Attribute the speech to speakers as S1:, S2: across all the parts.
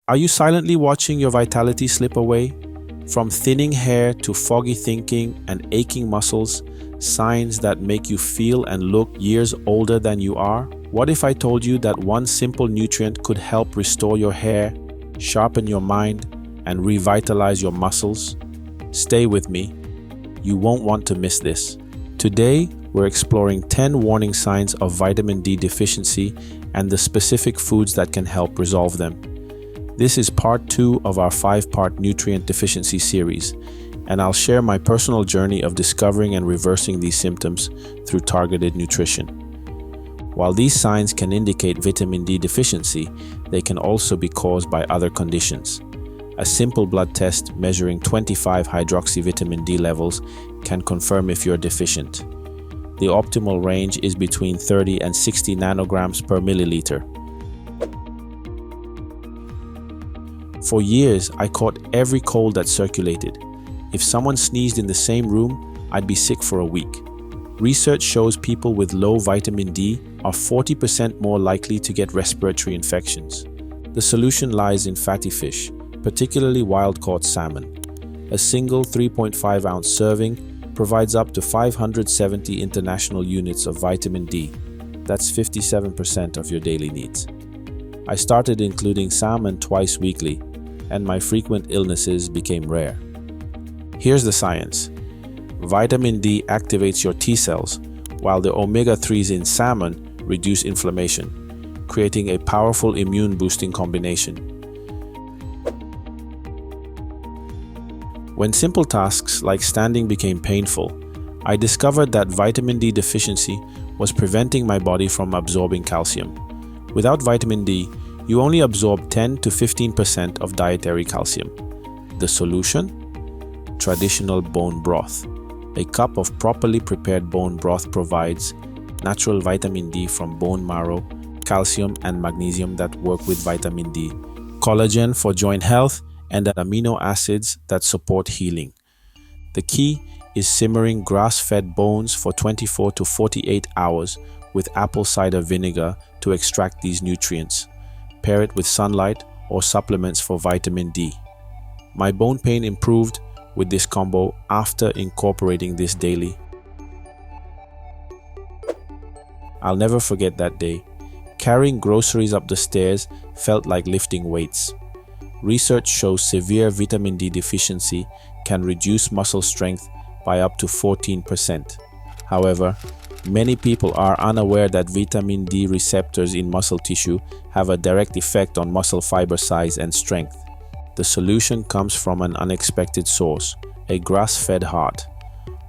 S1: Are you silently watching your vitality slip away? From thinning hair to foggy thinking and aching muscles, signs that make you feel and look years older than you are? What if I told you that one simple nutrient could help restore your hair, sharpen your mind, and revitalize your muscles? Stay with me. You won't want to miss this. Today, we're exploring 10 warning signs of vitamin D deficiency and the specific foods that can help resolve them. This is part 2 of our 5-part Nutrient Deficiency Series, and I'll share my personal journey of discovering and reversing these symptoms through targeted nutrition. While these signs can indicate vitamin D deficiency, they can also be caused by other conditions. A simple blood test measuring 25 hydroxyvitamin D levels can confirm if you're deficient. The optimal range is between 30 and 60 nanograms per milliliter. For years, I caught every cold that circulated. If someone sneezed in the same room, I'd be sick for a week. Research shows people with low vitamin D are 40% more likely to get respiratory infections. The solution lies in fatty fish, particularly wild-caught salmon. A single 3.5-ounce serving provides up to 570 international units of vitamin D. That's 57% of your daily needs. I started including salmon twice weekly, and my frequent illnesses became rare. Here's the science. Vitamin D activates your T cells, while the omega-3s in salmon reduce inflammation, creating a powerful immune-boosting combination. When simple tasks like standing became painful, I discovered that vitamin D deficiency was preventing my body from absorbing calcium. Without vitamin D, you only absorb 10 to 15% of dietary calcium. The solution? Traditional bone broth. A cup of properly prepared bone broth provides natural vitamin D from bone marrow, calcium and magnesium that work with vitamin D, collagen for joint health, and amino acids that support healing. The key is simmering grass-fed bones for 24 to 48 hours with apple cider vinegar to extract these nutrients. Pair it with sunlight or supplements for vitamin D. My bone pain improved with this combo after incorporating this daily. I'll never forget that day. Carrying groceries up the stairs felt like lifting weights. Research shows severe vitamin D deficiency can reduce muscle strength by up to 14%. However, many people are unaware that vitamin D receptors in muscle tissue have a direct effect on muscle fiber size and strength. The solution comes from an unexpected source, a grass-fed heart.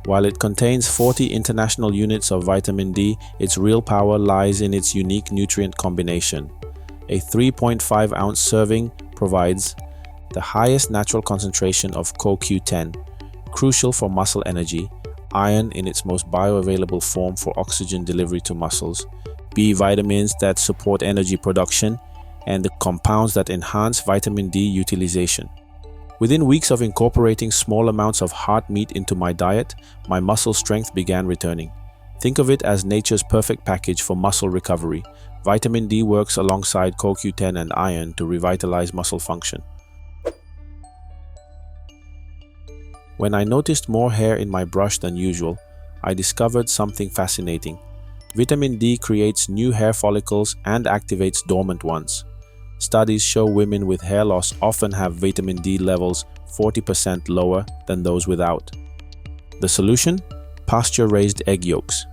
S1: While it contains 40 international units of vitamin D, its real power lies in its unique nutrient combination. A 3.5-ounce serving provides the highest natural concentration of CoQ10, crucial for muscle energy, iron in its most bioavailable form for oxygen delivery to muscles, B vitamins that support energy production, and the compounds that enhance vitamin D utilization. Within weeks of incorporating small amounts of heart meat into my diet, my muscle strength began returning. Think of it as nature's perfect package for muscle recovery. Vitamin D works alongside CoQ10 and iron to revitalize muscle function. When I noticed more hair in my brush than usual, I discovered something fascinating. Vitamin D creates new hair follicles and activates dormant ones. Studies show women with hair loss often have vitamin D levels 40% lower than those without. The solution? Pasture-raised egg yolks.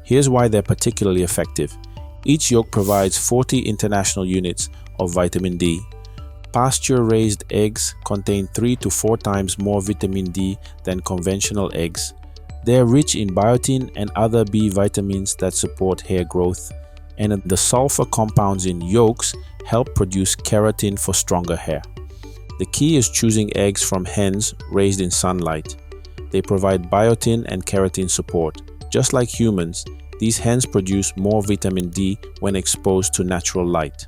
S1: Here's why they're particularly effective. Each yolk provides 40 international units of vitamin D. Pasture-raised eggs contain 3 to 4 times more vitamin D than conventional eggs. They're rich in biotin and other B vitamins that support hair growth, and the sulfur compounds in yolks help produce keratin for stronger hair. The key is choosing eggs from hens raised in sunlight. They provide biotin and keratin support. Just like humans, these hens produce more vitamin D when exposed to natural light.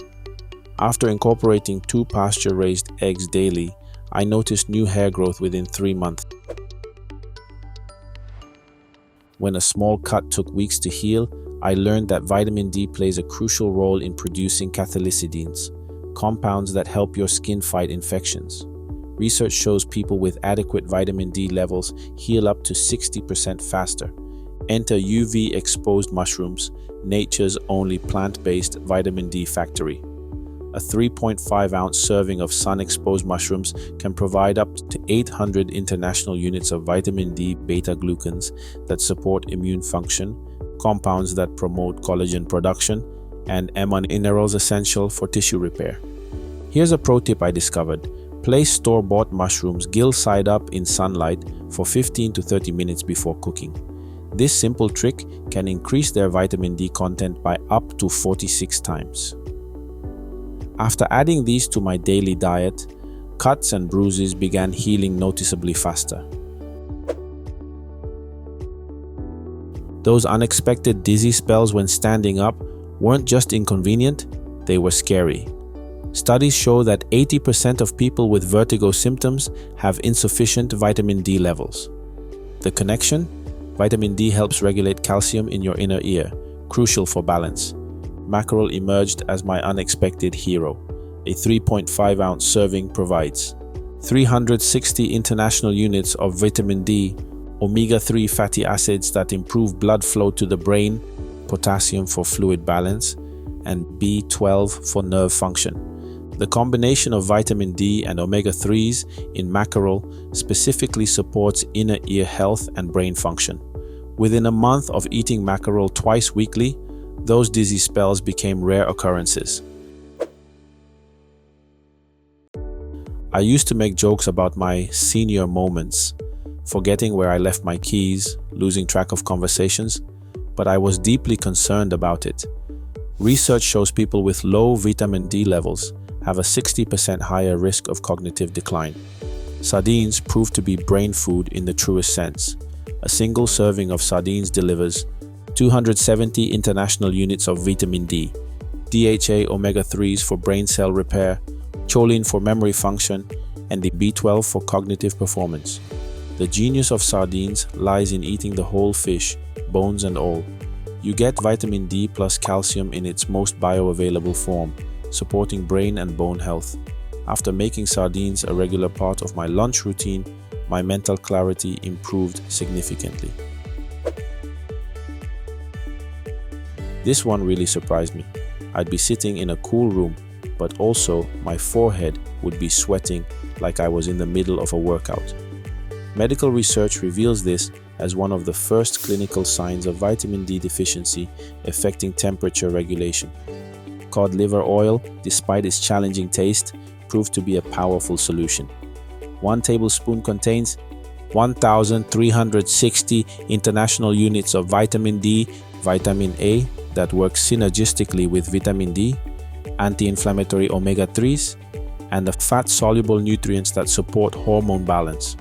S1: After incorporating 2 pasture-raised eggs daily, I noticed new hair growth within 3 months. When a small cut took weeks to heal, I learned that vitamin D plays a crucial role in producing catholicidins, compounds that help your skin fight infections. Research shows people with adequate vitamin D levels heal up to 60% faster. Enter UV-exposed mushrooms, nature's only plant-based vitamin D factory. A 3.5-ounce serving of sun-exposed mushrooms can provide up to 800 international units of vitamin D beta-glucans that support immune function, compounds that promote collagen production, and amino minerals essential for tissue repair. Here's a pro tip I discovered. Place store-bought mushrooms gill side up in sunlight for 15 to 30 minutes before cooking. This simple trick can increase their vitamin D content by up to 46 times. After adding these to my daily diet, cuts and bruises began healing noticeably faster. Those unexpected dizzy spells when standing up weren't just inconvenient, they were scary. Studies show that 80% of people with vertigo symptoms have insufficient vitamin D levels. The connection? Vitamin D helps regulate calcium in your inner ear, crucial for balance. Mackerel emerged as my unexpected hero. A 3.5-ounce serving provides 360 international units of vitamin D, omega-3 fatty acids that improve blood flow to the brain, potassium for fluid balance, and B12 for nerve function. The combination of vitamin D and omega-3s in mackerel specifically supports inner ear health and brain function. Within a month of eating mackerel twice weekly, those dizzy spells became rare occurrences. I used to make jokes about my senior moments, forgetting where I left my keys, losing track of conversations, but I was deeply concerned about it. Research shows people with low vitamin D levels have a 60% higher risk of cognitive decline. Sardines prove to be brain food in the truest sense. A single serving of sardines delivers 270 international units of vitamin D, DHA omega-3s for brain cell repair, choline for memory function, and the B12 for cognitive performance. The genius of sardines lies in eating the whole fish, bones and all. You get vitamin D plus calcium in its most bioavailable form, supporting brain and bone health. After making sardines a regular part of my lunch routine, my mental clarity improved significantly. This one really surprised me. I'd be sitting in a cool room, but also my forehead would be sweating like I was in the middle of a workout. Medical research reveals this as one of the first clinical signs of vitamin D deficiency affecting temperature regulation. Cod liver oil, despite its challenging taste, proved to be a powerful solution. 1 tablespoon contains 1,360 international units of vitamin D, vitamin A that works synergistically with vitamin D, anti-inflammatory omega-3s, and the fat-soluble nutrients that support hormone balance.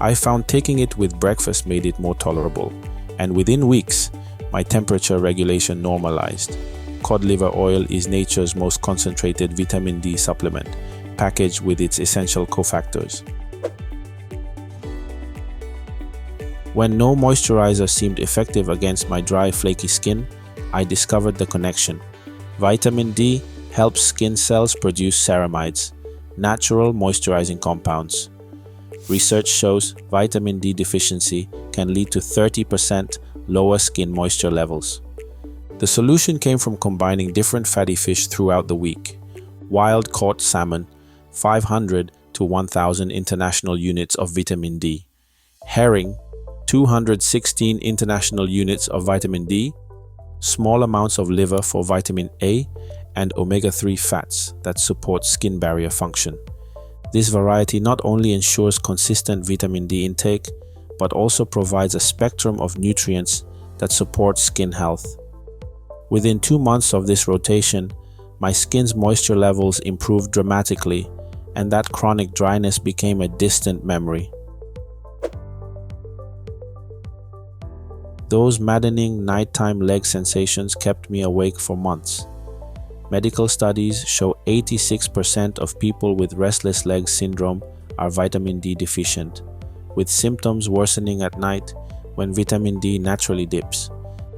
S1: I found taking it with breakfast made it more tolerable, and within weeks, my temperature regulation normalized. Cod liver oil is nature's most concentrated vitamin D supplement, packaged with its essential cofactors. When no moisturizer seemed effective against my dry, flaky skin, I discovered the connection. Vitamin D helps skin cells produce ceramides, natural moisturizing compounds. Research shows vitamin D deficiency can lead to 30% lower skin moisture levels. The solution came from combining different fatty fish throughout the week. Wild-caught salmon, 500 to 1,000 international units of vitamin D. Herring, 216 international units of vitamin D. Small amounts of liver for vitamin A and omega-3 fats that support skin barrier function. This variety not only ensures consistent vitamin D intake, but also provides a spectrum of nutrients that support skin health. Within 2 months of this rotation, my skin's moisture levels improved dramatically, and that chronic dryness became a distant memory. Those maddening nighttime leg sensations kept me awake for months. Medical studies show 86% of people with restless leg syndrome are vitamin D deficient, with symptoms worsening at night when vitamin D naturally dips.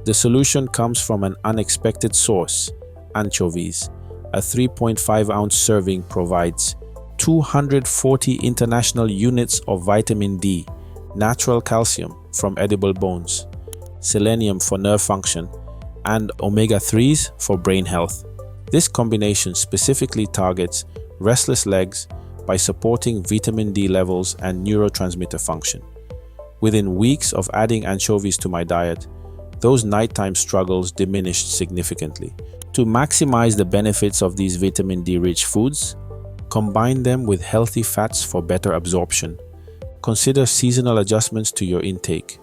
S1: The solution comes from an unexpected source: anchovies, A 3.5-ounce serving provides 240 international units of vitamin D, natural calcium from edible bones, selenium for nerve function, and omega-3s for brain health. This combination specifically targets restless legs by supporting vitamin D levels and neurotransmitter function. Within weeks of adding anchovies to my diet, those nighttime struggles diminished significantly. To maximize the benefits of these vitamin D-rich foods, combine them with healthy fats for better absorption. Consider seasonal adjustments to your intake.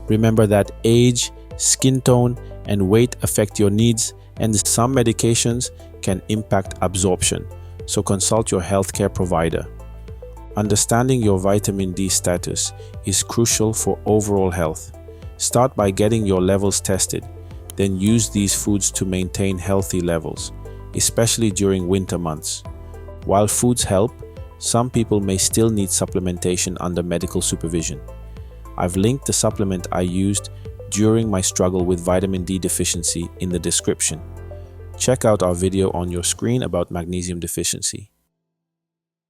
S1: Remember that age, skin tone, and weight affect your needs, and some medications can impact absorption, so consult your healthcare provider. Understanding your vitamin D status is crucial for overall health. Start by getting your levels tested, then use these foods to maintain healthy levels, especially during winter months. While foods help, some people may still need supplementation under medical supervision. I've linked the supplement I used during my struggle with vitamin D deficiency in the description. Check out our video on your screen about magnesium deficiency.